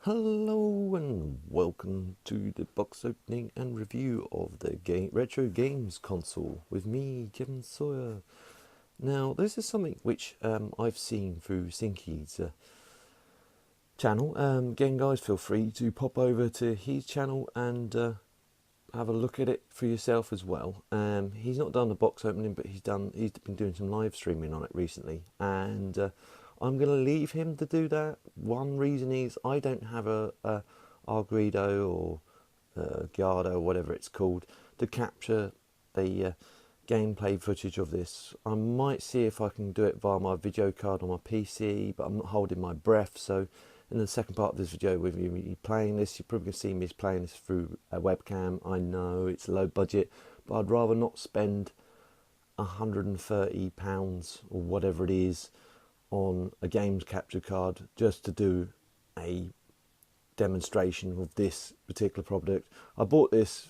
Hello and welcome to the box opening and review of the Retro Games console with me, Kevin Sawyer. Now, this is something which I've seen through Sinky's channel. Again, guys, feel free to pop over to his channel and have a look at it for yourself as well. He's not done the box opening, but he's been doing some live streaming on it recently, and I'm going to leave him to do that. One reason is I don't have a Argredo or Giardo, whatever it's called, to capture the gameplay footage of this. I might see if I can do it via my video card on my PC, but I'm not holding my breath. So in the second part of this video, with me playing this, you're probably going to see me playing this through a webcam. I know it's low budget, but I'd rather not spend £130 or whatever it is on a games capture card just to do a demonstration of this particular product. I bought this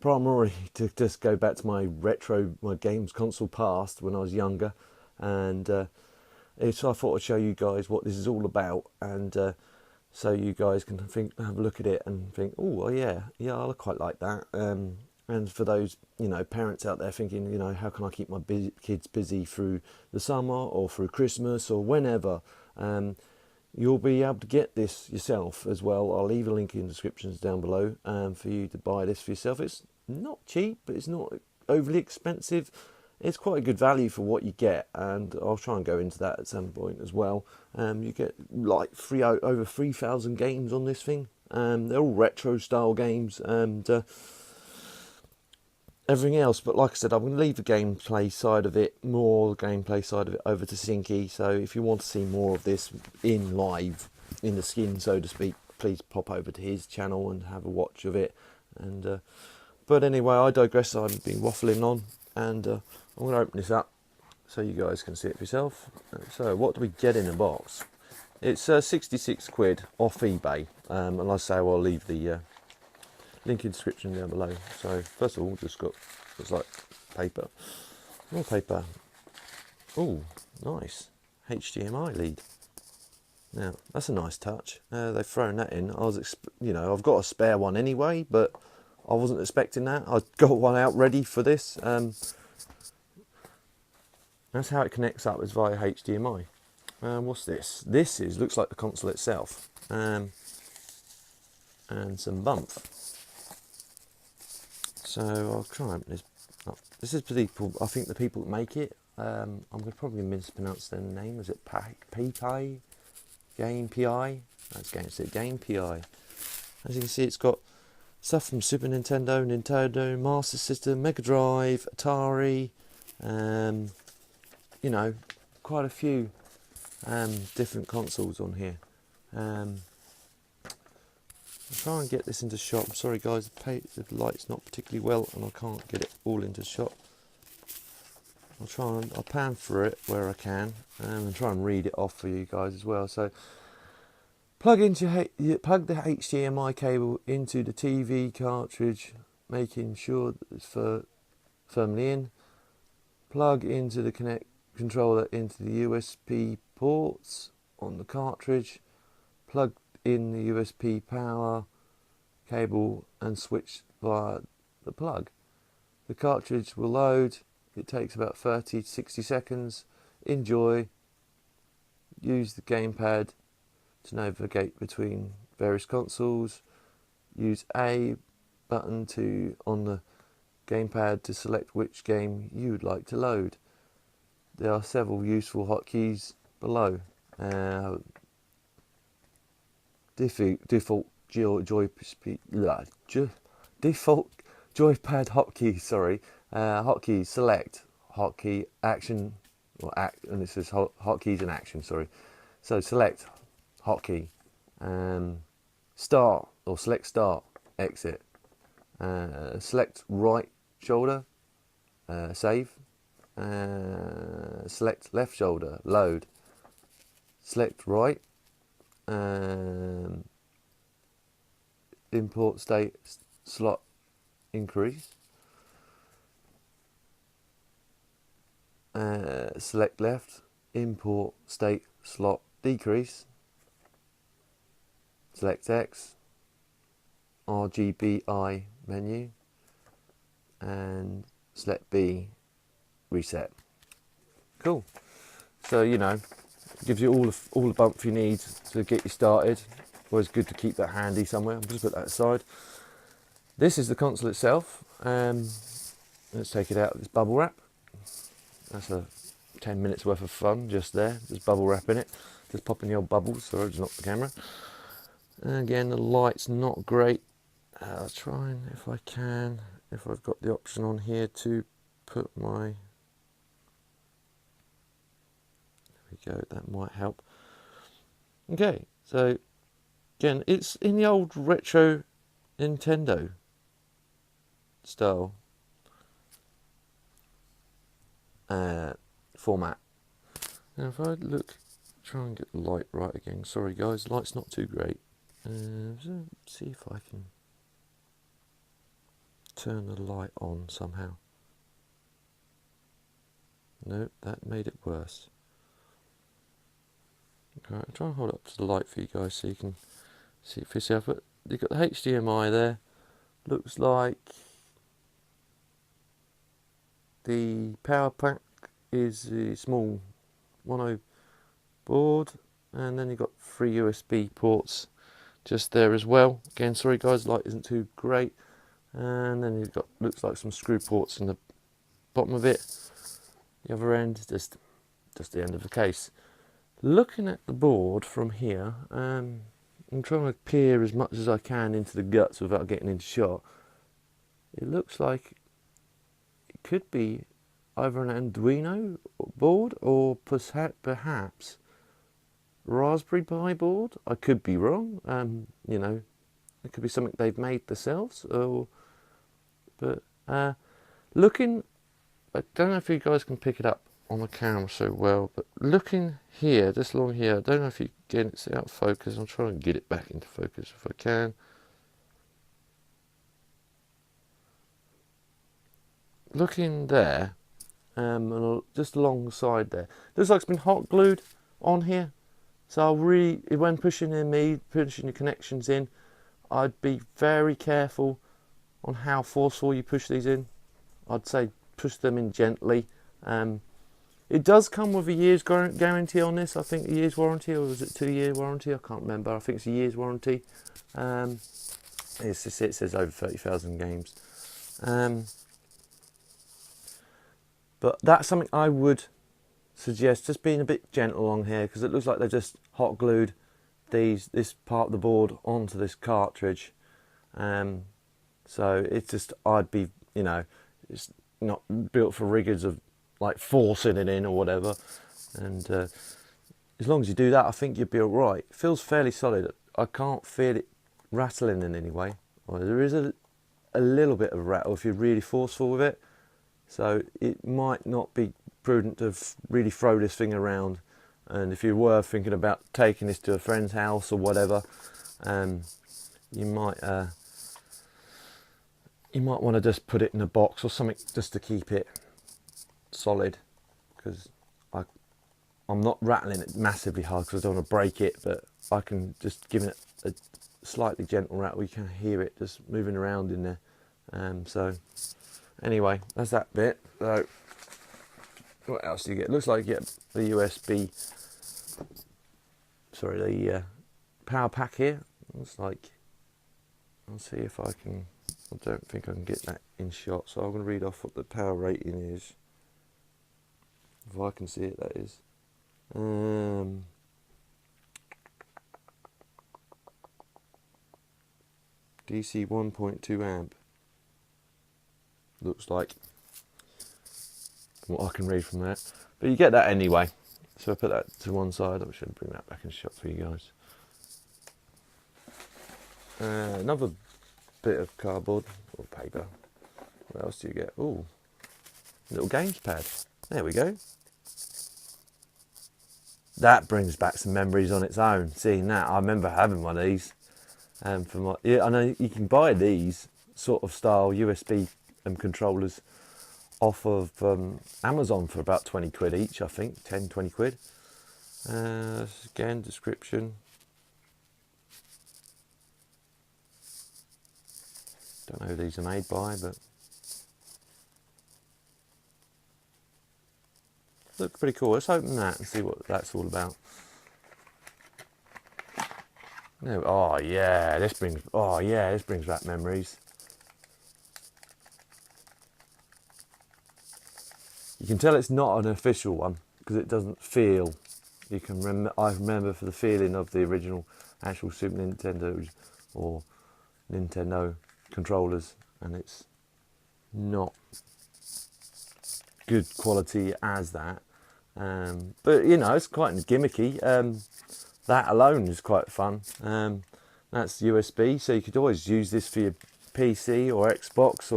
primarily to just go back to my games console past when I was younger, and so I thought I'd show you guys what this is all about, and so you guys can have a look at it and think, oh yeah, I quite like that. And for those parents out there thinking, how can I keep my kids busy through the summer or through Christmas or whenever, you'll be able to get this yourself as well. I'll leave a link in the descriptions down below for you to buy this for yourself. It's not cheap, but it's not overly expensive. It's quite a good value for what you get, and I'll try and go into that at some point as well. You get like over 3,000 games on this thing. They're all retro style games and everything else, but like I said, I'm going to leave the gameplay side of it over to Sinky. So if you want to see more of this in live, in the skin, so to speak, please pop over to his channel and have a watch of it. And but anyway, I digress. I've been waffling on, and I'm going to open this up so you guys can see it for yourself. So what do we get in the box? It's 66 quid off eBay, and like I say, I'll leave the link in the description down below. So first of all, just got, looks like paper, more paper. Oh, nice HDMI lead. Now that's a nice touch. They've thrown that in. I've got a spare one anyway, but I wasn't expecting that. I got one out ready for this. That's how it connects up, is via HDMI. What's this? Looks like the console itself, and some bump. So I'll try and open this up. This is people, I think the people that make it, I'm going to probably mispronounce their name. Is it PI? Game PI? That's Game PI. As you can see, it's got stuff from Super Nintendo, Nintendo, Master System, Mega Drive, Atari, quite a few different consoles on here. I'll try and get this into shot. I'm sorry guys, the light's not particularly well and I can't get it all into shot. I'll pan through it where I can and try and read it off for you guys as well. So plug the HDMI cable into the TV cartridge, making sure that it's firmly in. Plug into the controller into the USB ports on the cartridge. Plug in the USB power cable and switch via the plug. The cartridge will load. It takes about 30 to 60 seconds. Enjoy. Use the gamepad to navigate between various consoles. Use A button on the gamepad to select which game you would like to load. There are several useful hotkeys below. Default joypad hotkey. Hotkey select, hotkey action, and this is hotkeys in action. Sorry. So select hotkey, start or select start, exit, select right shoulder, save, select left shoulder, load, select right, import state slot increase, select left, import state slot decrease, select X, RGBI menu, and select B, reset. Cool. So, you know, gives you all the bump you need to get you started. Always good to keep that handy somewhere. I'll just put that aside. This is the console itself. Let's take it out of this bubble wrap. That's a 10 minutes worth of fun just there. Just bubble wrapping it. Just popping the old bubbles. Sorry, just knocked the camera. And again, the light's not great. I'll try and, if I can, if I've got the option on here to put my... There we go, that might help. Okay, so again, it's in the old retro Nintendo style format. Now if I look, try and get the light right again. Sorry guys, light's not too great. See if I can turn the light on somehow. Nope, that made it worse. Okay, I'll try and hold up to the light for you guys so you can see it for yourself. But you've got the HDMI there. Looks like the power pack is a small 1.0 board, and then you've got 3 USB ports just there as well. Again, sorry guys, light isn't too great. And then you've got, looks like some screw ports in the bottom of it. The other end, just the end of the case. Looking at the board from here, I'm trying to peer as much as I can into the guts without getting into shot. It looks like it could be either an Arduino board or perhaps Raspberry Pi board. I could be wrong. You know, it could be something they've made themselves. But looking, I don't know if you guys can pick it up on the camera so well, but looking here, just along here, I don't know if you can get it out of focus. I'm trying to get it back into focus if I can. Looking there, and just alongside there, looks like it's been hot glued on here. So when pushing the connections in, I'd be very careful on how forceful you push these in. I'd say push them in gently. It does come with a year's guarantee on this. I think a year's warranty, or was it 2-year warranty? I can't remember. I think it's a year's warranty. It says over 30,000 games. But that's something I would suggest, just being a bit gentle along here, because it looks like they've just hot glued this part of the board onto this cartridge. So it's just, I'd be, you know, it's not built for riggers of like forcing it in or whatever. And as long as you do that, I think you'd be all right. It feels fairly solid. I can't feel it rattling in any way. Well, there is a little bit of rattle if you're really forceful with it. So it might not be prudent to really throw this thing around. And if you were thinking about taking this to a friend's house or whatever, you might want to just put it in a box or something just to keep it solid, because I'm not rattling it massively hard because I don't want to break it, but I can just give it a slightly gentle rattle. You can hear it just moving around in there. So anyway, that's that bit. So what else do you get? It looks like you get the USB, sorry, the power pack here. Looks like, I'll see if I can, I don't think I can get that in shot, so I'm going to read off what the power rating is. If I can see it, that is. DC 1.2 amp. Looks like, what I can read from that. But you get that anyway. So I put that to one side. I should bring that back in shot for you guys. Another bit of cardboard or paper. What else do you get? Ooh, little games pad. There we go. That brings back some memories on its own. Seeing that, I remember having one of these. I know you can buy these sort of style USB controllers off of Amazon for about 20 quid each, I think, 10, 20 quid. Again, description. Don't know who these are made by, but look pretty cool. Let's open that and see what that's all about. No, oh yeah, this brings back memories. You can tell it's not an official one because it doesn't feel. I remember for the feeling of the original actual Super Nintendo or Nintendo controllers, and it's not good quality as that. But you know, it's quite gimmicky. That alone is quite fun. That's USB, so you could always use this for your PC or Xbox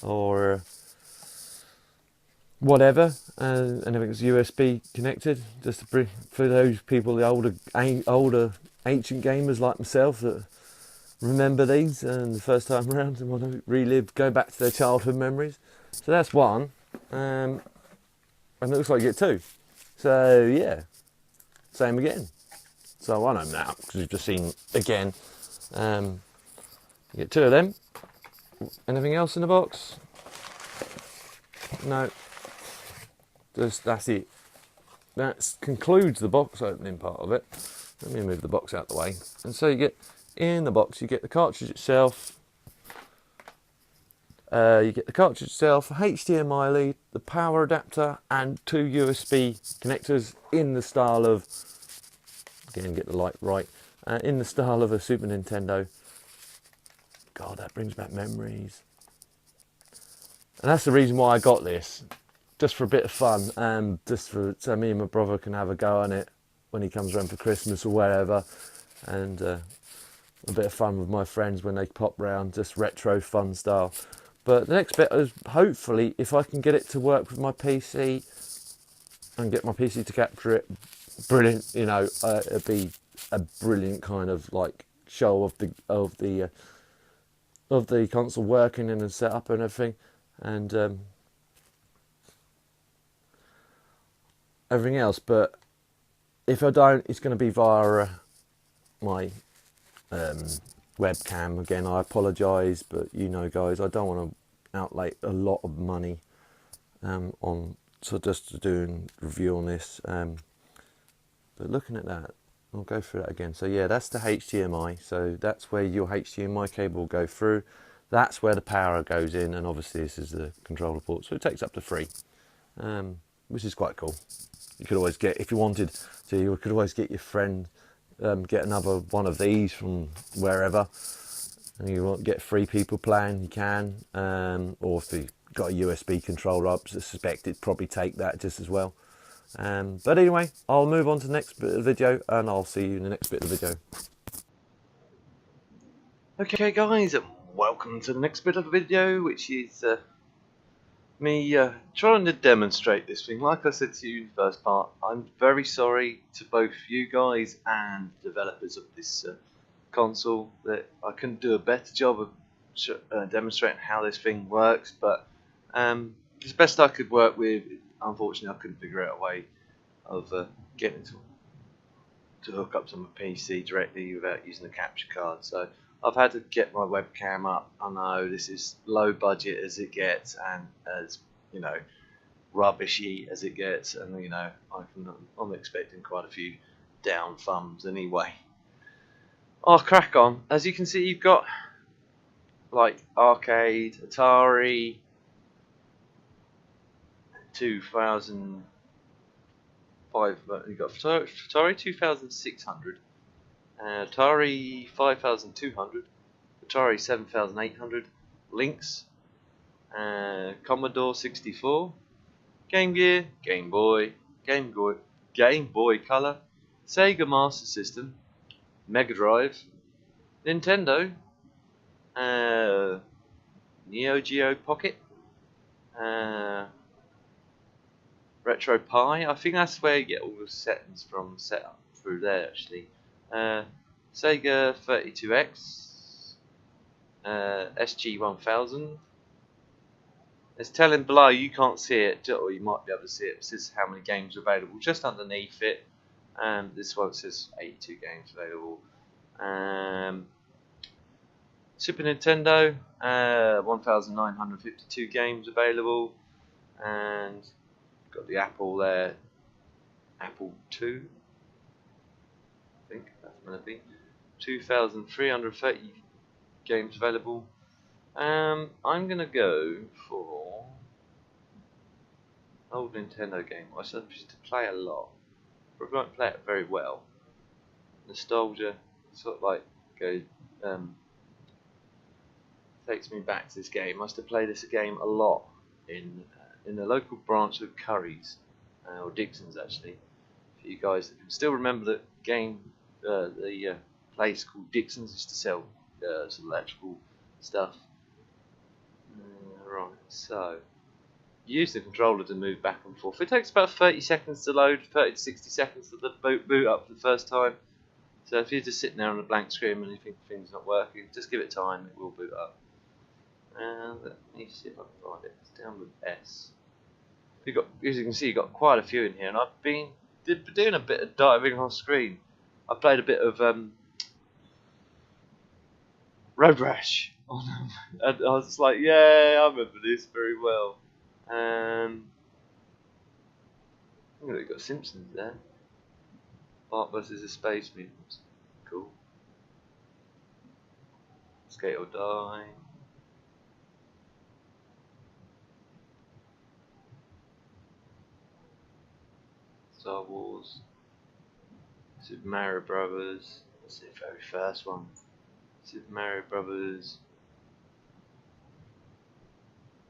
or whatever, and everything's USB connected. Just to bring, for those people, the older ancient gamers like myself that remember these and the first time around and want to go back to their childhood memories. So that's one, and it looks like you get two. So yeah, same again. So I know now because you've just seen again. You get two of them. Anything else in the box? No. That's it. That concludes the box opening part of it. Let me move the box out of the way. And so you get in the box, you get the cartridge itself. HDMI lead, the power adapter, and two USB connectors in the style of, again, get the light right, in the style of a Super Nintendo. God, that brings back memories. And that's the reason why I got this, just for a bit of fun, just for so me and my brother can have a go on it when he comes around for Christmas or wherever, and a bit of fun with my friends when they pop round, just retro fun style. But the next bit is hopefully if I can get it to work with my PC and get my PC to capture it, brilliant. You know, it'd be a brilliant kind of like show of the console working and the setup and everything, and everything else. But if I don't, it's going to be via my webcam. Again, I apologise, but you know, guys, I don't want to outlay a lot of money just to do a review on this. But looking at that, I'll go through that again. So yeah, that's the HDMI. So that's where your HDMI cable will go through. That's where the power goes in, and obviously this is the controller port. So it takes up to 3, which is quite cool. You could always get, if you wanted to, you could always get your friend, get another one of these from wherever, and you want to get 3 people playing, you can, or if you've got a USB controller up, I suspect it'd probably take that just as well. But anyway, I'll move on to the next bit of the video, and I'll see you in the next bit of the video. Okay guys, welcome to the next bit of the video, which is me trying to demonstrate this thing. Like I said to you in the first part, I'm very sorry to both you guys and developers of this console that I couldn't do a better job of demonstrating how this thing works, but it's best I could work with. Unfortunately, I couldn't figure out a way of getting to hook up to my PC directly without using the capture card, so I've had to get my webcam up. I know this is low budget as it gets, and as you know, rubbishy as it gets, and you know, I'm expecting quite a few down thumbs anyway. I'll crack on. As you can see, you've got like arcade, Atari 2005, you've got Atari 2600, Atari 5200, Atari 7800, Lynx, Commodore 64, Game Gear, Game Boy Color, Sega Master System, Mega Drive, Nintendo, Neo Geo Pocket, Retro Pi. I think that's where you get all the settings from, set up through there actually. Sega 32X, SG-1000. It's telling below, you can't see it, or you might be able to see it. It says how many games are available just underneath it. This one says 82 games available. Super Nintendo, 1,952 games available, and got the Apple there, Apple II, I think that's going to be 2,330 games available. I'm going to go for an old Nintendo game. I used to play a lot, but I don't play it very well. Nostalgia, sort of like goes. Takes me back to this game. I used to play this game a lot in the local branch of Curry's, or Dixon's actually. For you guys that can still remember the game, the place called Dixon's used to sell some electrical stuff. Right, so you use the controller to move back and forth. It takes about 30 seconds to load, 30 to 60 seconds to boot up for the first time. So if you're just sitting there on a blank screen and you think things not working, just give it time, it will boot up. And let me see if I can find it. It's down with S. As you can see, you've got quite a few in here, and I've been doing a bit of diving on screen. I played a bit of Road Rash on them, and I was like, yeah, I remember this very well. Look, they've got Simpsons there. Bart versus the Space Mutants. Cool. Skate or Die. Star Wars. Super Mario Brothers. That's the very first one. Super Mario Brothers.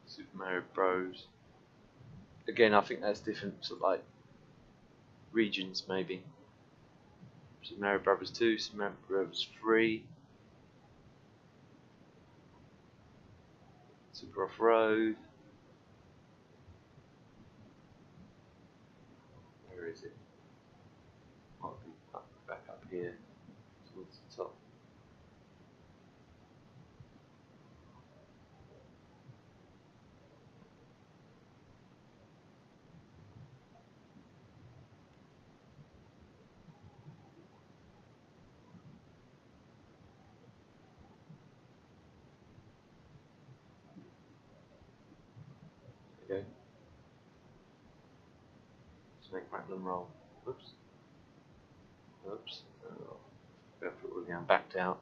Super Mario Bros. Again, I think that's different, sort of like regions maybe. Super Mario Brothers 2, Super Mario Brothers 3, Super Off Road. Where is it? Might be back up here towards the top. Okay. Snake Rattle and Roll. Oops. Oops. Oh, go for it all again. Backed out.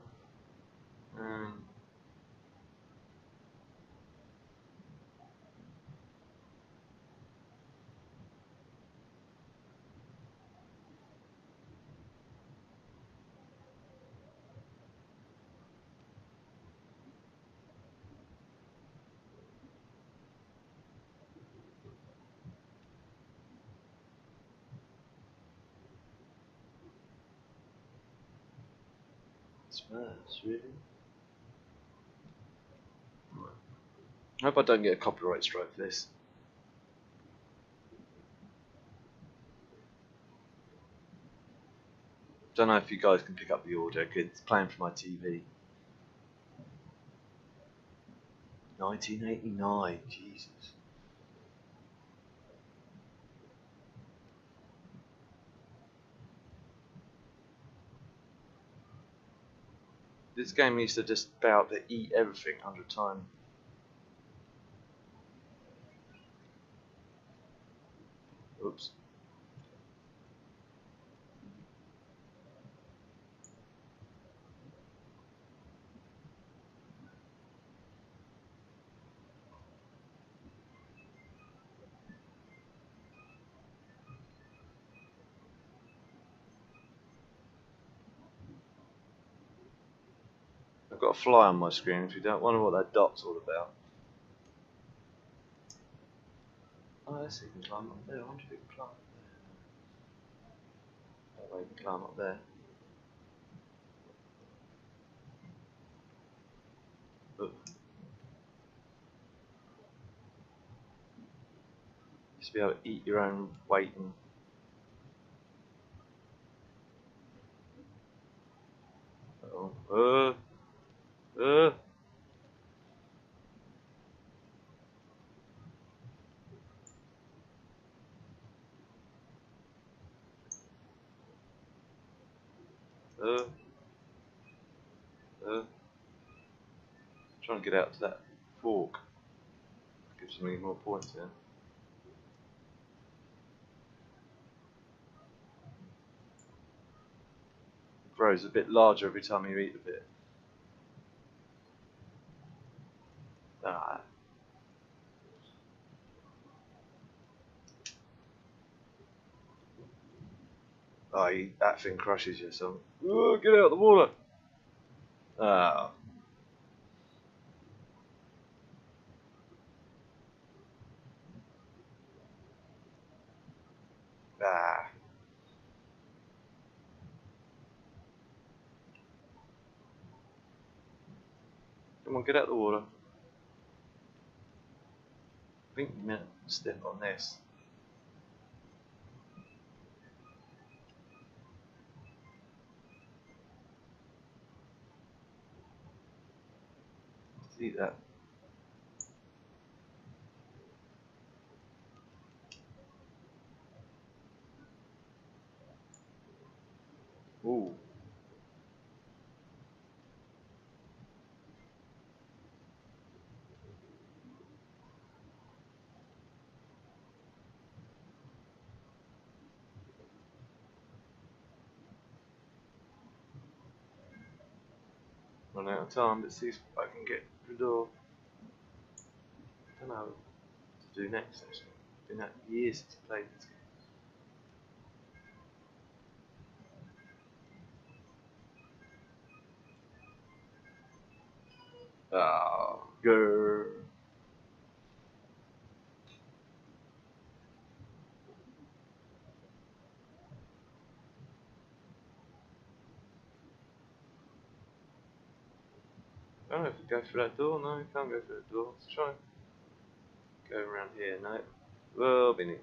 Smurfs, really? Right. I hope I don't get a copyright strike for this. Don't know if you guys can pick up the audio, because it's playing from my TV. 1989, Jesus. This game used to just about to eat everything 100 times. Oops. I've got a fly on my screen if you don't wonder what that dot's all about. Oh, I see, you can climb up there. I wonder if you can climb up there. Oh, you can climb up there. Look. You used to be able to eat your own weight and... Oh. Uh. Uh. Trying to get out to that fork. Gives me more points there. It grows a bit larger every time you eat a bit. Ah. Oh, that thing crushes you, son. Oh, get out of the water! Ah. Ah. Come on, get out of the water. I think you meant step on this. Eat that. Ooh. Run out of time. Let's see if I can get the door. I don't know what to do next, actually. It's been years since I played this game. Oh, grr. I don't know if we go through that door. No, we can't go through that door. Let's try and go around here. No. Well, be neat.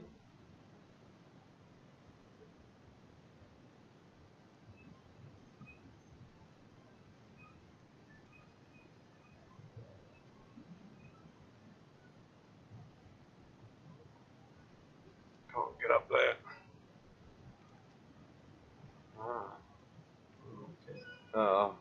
Can't get up there. Ah. Okay. Oh.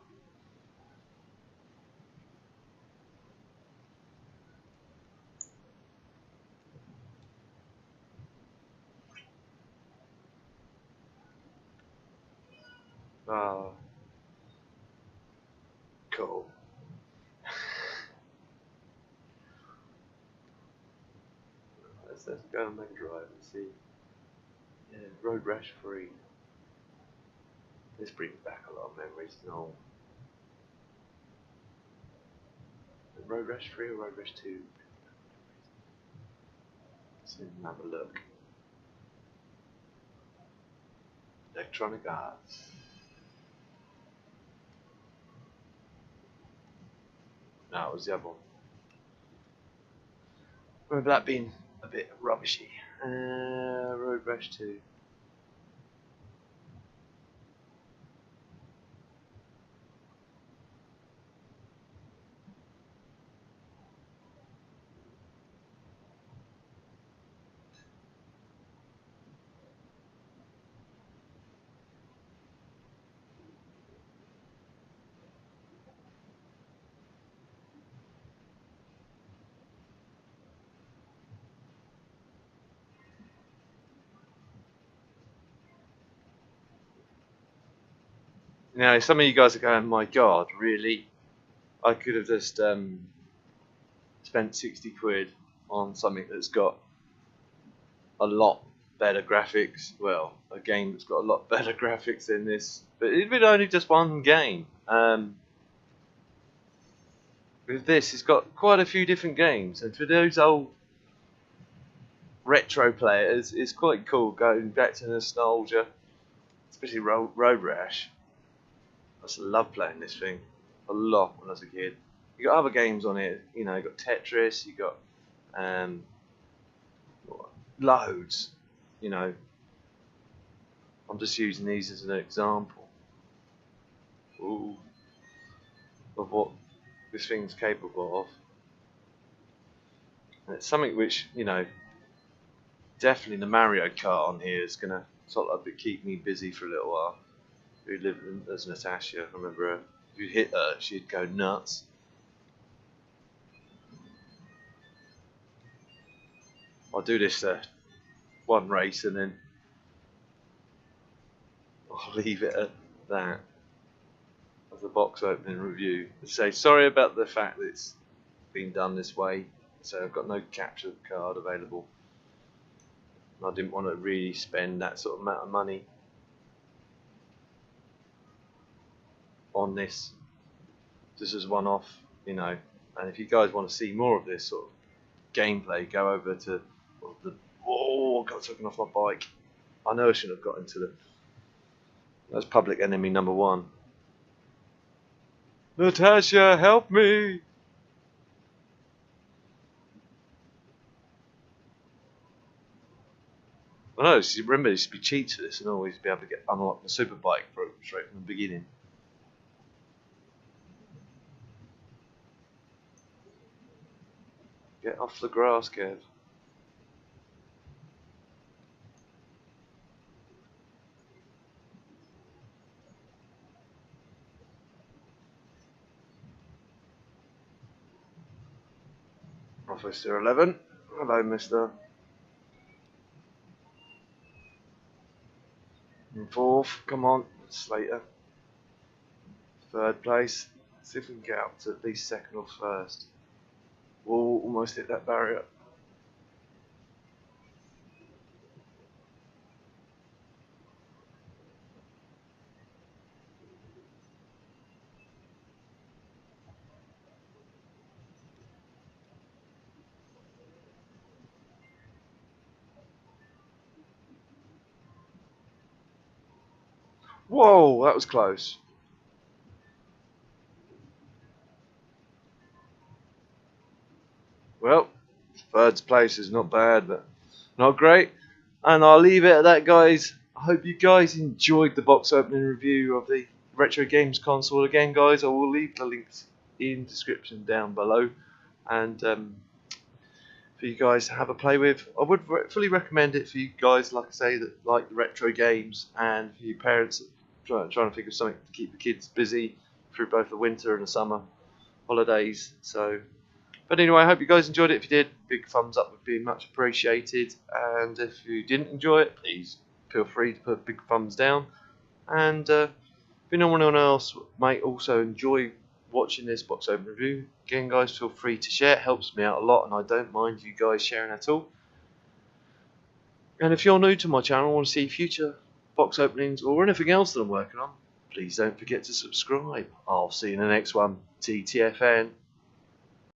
Oh. Cool. Let's go on Mega Drive and see. Yeah, Road Rash 3. This brings back a lot of memories. No. Road Rash 3 or Road Rash 2? Let's have a look. Electronic Arts. No, it was the other one. Remember that being a bit rubbishy. Road Rash 2. Now, some of you guys are going, my god, really? I could have just spent 60 quid on something that's got a lot better graphics. Well, a game that's got a lot better graphics than this. But it'd been only just one game. With this, it's got quite a few different games. And for those old retro players, it's quite cool going back to nostalgia. Especially Road Rash. I just love playing this thing a lot when I was a kid. You got other games on it, you know. You got Tetris, you got loads. You know, I'm just using these as an example. Ooh, of what this thing's capable of. And it's something which, you know, definitely the Mario Kart on here is gonna sort of keep me busy for a little while. Who lived as Natasha, I remember her. If you hit her, she'd go nuts. I'll do this one race and then I'll leave it at that as a box opening review. Say sorry about the fact that it's been done this way. So I've got no capture card available. I didn't want to really spend that sort of amount of money on this. This is one off, you know. And if you guys want to see more of this sort of gameplay, go over to the. Oh, I got taken off my bike. I know I shouldn't have got into the. That's public enemy number 1. Natasha, help me! I know. Remember, there should be cheats for this, and always be able to unlock the super bike straight from the beginning. Get off the grass, Kev. Officer 11. Hello, mister. And 4th, come on, Slater. 3rd place. See if we can get up to at least 2nd or 1st. We'll almost hit that barrier. Whoa, that was close. Well, 3rd place is not bad, but not great. And I'll leave it at that, guys. I hope you guys enjoyed the box opening review of the Retro Games console. Again, guys, I will leave the links in the description down below. And for you guys to have a play with. I would fully recommend it for you guys, like I say, that like the retro games, and for you parents trying to think of something to keep the kids busy through both the winter and the summer holidays. So, but anyway, I hope you guys enjoyed it. If you did, big thumbs up would be much appreciated. And if you didn't enjoy it, please feel free to put big thumbs down. And if anyone else might also enjoy watching this box open review, again, guys, feel free to share. It helps me out a lot, and I don't mind you guys sharing at all. And if you're new to my channel and want to see future box openings or anything else that I'm working on, please don't forget to subscribe. I'll see you in the next one. TTFN.